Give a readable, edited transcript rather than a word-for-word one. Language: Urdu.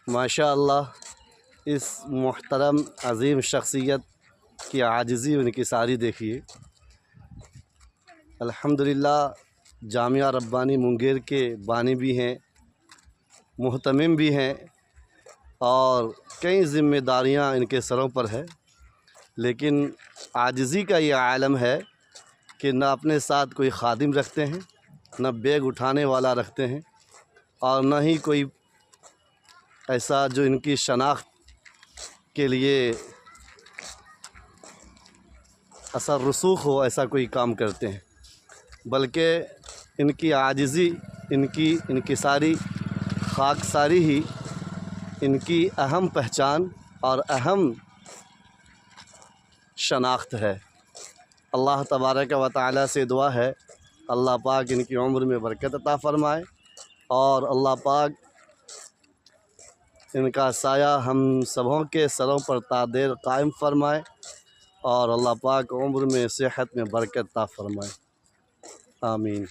ماشاء اللہ اس محترم عظیم شخصیت کی عاجزی ان کی ساری دیکھیے۔ الحمدللہ جامعہ ربانی منگیر کے بانی بھی ہیں، محتمم بھی ہیں، اور کئی ذمہ داریاں ان کے سروں پر ہے، لیکن عاجزی کا یہ عالم ہے کہ نہ اپنے ساتھ کوئی خادم رکھتے ہیں، نہ بیگ اٹھانے والا رکھتے ہیں، اور نہ ہی کوئی ایسا جو ان کی شناخت کے لیے اثر رسوخ ہو، ایسا کوئی کام کرتے ہیں، بلکہ ان کی عاجزی، ان کی انکساری خاکساری ہی ان کی اہم پہچان اور اہم شناخت ہے۔ اللہ تبارک و تعالیٰ سے دعا ہے اللہ پاک ان کی عمر میں برکت عطا فرمائے، اور اللہ پاک ان کا سایہ ہم سبوں کے سروں پر تا دیر قائم فرمائے، اور اللہ پاک عمر میں صحت میں برکت عطا فرمائے، آمین۔